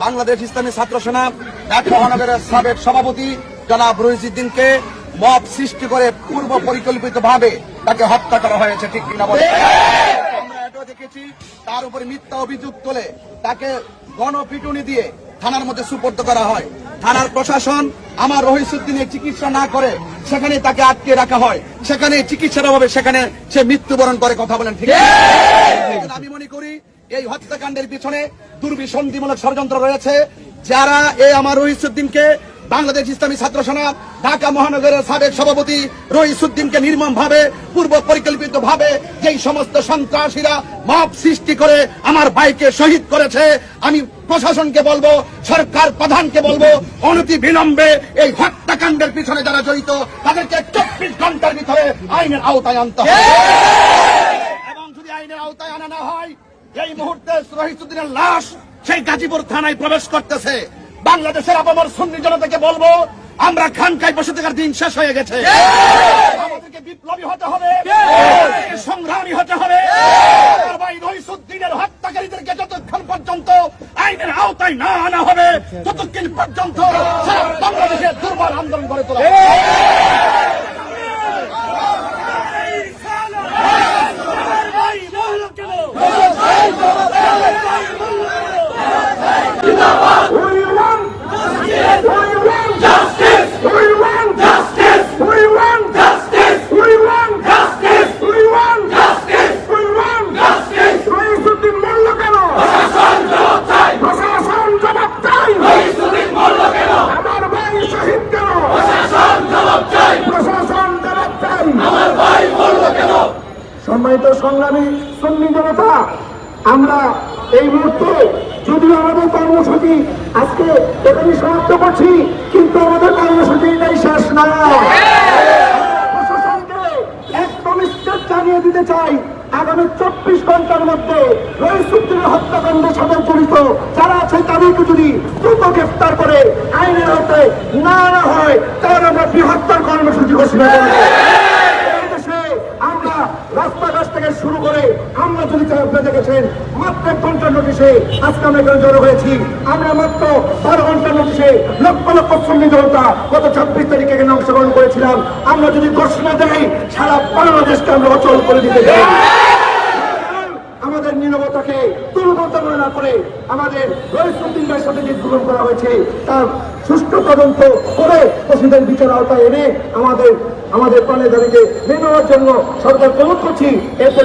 বাংলাদেশ ইসলামী ছাত্র সেনা ঢাকা মহানগরের সাবেক সভাপতি জনাব রহিসউদ্দিনকে মব সৃষ্টি করে পূর্ব পরিকল্পিতভাবে তাকে হত্যা করা হয়েছে, ঠিক কিনা বলে? আমরা এটাও দেখেছি, তার উপরে মিথ্যা অভিযোগ তোলে তাকে গণপিটুনি দিয়ে থানার মধ্যে সুপর্দ করা হয়। থানার প্রশাসন আমার রহিসউদ্দিনের চিকিৎসা না করে সেখানে তাকে আটকে রাখা হয়, সেখানে চিকিৎসার অভাবে সেখানে সে মৃত্যুবরণ করে। কথা বলেন ঠিক? আমি মনে করি এই হত্যাকাণ্ডের পিছনে দুর্বিসন্ধিমূলক ষড়যন্ত্র রয়েছে। যারা এই আমার রহিসউদ্দিনকে, বাংলাদেশ ইসলামী ছাত্র সেনা ঢাকা মহানগরের সাবেক সভাপতি রহিসউদ্দিনকে নির্মম ভাবে পূর্ব পরিকল্পিত ভাবে যেই সমস্ত সন্ত্রাসীরা মব সৃষ্টি করে আমার ভাইকে শহীদ করেছে, আমি প্রশাসনকে বলবো, সরকার প্রধানকে বলবো, অনতি বিলম্বে এই হত্যাকাণ্ডের পিছনে যারা জড়িত তাদেরকে 24 ঘন্টার ভিতরে আইনের আওতায় আনতে হবে। এবং যদি আইনের আওতায় আনা না হয়, এই মুহূর্তে রহিসউদ্দিনের লাশ সেই গাজীপুর থানায় প্রবেশ করতেছে। বাংলাদেশের আপামর সুন্নি জনতাকে বলবো, আমরা খানকায় বসে থাকার দিন শেষ হয়ে গেছে। আমাদেরকে বিপ্লবী হতে হবে, সংগ্রামী হতে হবে। ভাই রহিসউদ্দিনের হত্যাকারীদেরকে যতক্ষণ পর্যন্ত আইনের আওতায় না আনা হবে, ততক্ষণ পর্যন্ত সারা বাংলাদেশের দুর্বল আন্দোলন গড়ে তোলা হবে। সম্মানিত সংগ্রামী সুন্নি জনতা, আমরা এই মুহূর্তে যদিও আমাদের কর্মসূচি আজকে এখানে সমাপ্ত করছি, কিন্তু আমাদের কর্মসূচি এটাই শেষ না। প্রশাসনকে একদম স্টেপ জানিয়ে দিতে চাই, আগামী 24 ঘন্টার মধ্যে রহিসউদ্দিনের হত্যাকাণ্ডের সাথে জড়িত যারা আছে তাদেরকে যদি দ্রুত গ্রেফতার করে আইনের আওতায় না আনা হয়, তাহলে আমরা বৃহত্তর কর্মসূচি ঘোষণা করব। আমরা রাস্তাঘাট থেকে শুরু করে আমরা যদি আপনারা দেখেছেন মাত্র 1 ঘন্টার নোটিশে আজকে আমরা এখানে জড়ো হয়েছি। আমরা মাত্র 12 ঘন্টার নোটিশে লক্ষ লক্ষ সুন্নি জনতা গত 26 তারিখে এখানে অংশগ্রহণ করেছিলাম। আমরা যদি ঘোষণা দেই, সারা বাংলাদেশকে আমরা অচল করে দিতে চাই। আমাদের নীরবতাকে দুর্বলতা না করে আমাদের রহিসউদ্দিন ভাইয়ের সাথে যে জুলুম করা হয়েছে তার সুষ্ঠু তদন্ত করে দোষীদের বিচার আওতায় এনে আমাদের প্রাণের দাবিকে মেনে নেওয়ার জন্য সরকার অনুরোধ করছি। এরপরে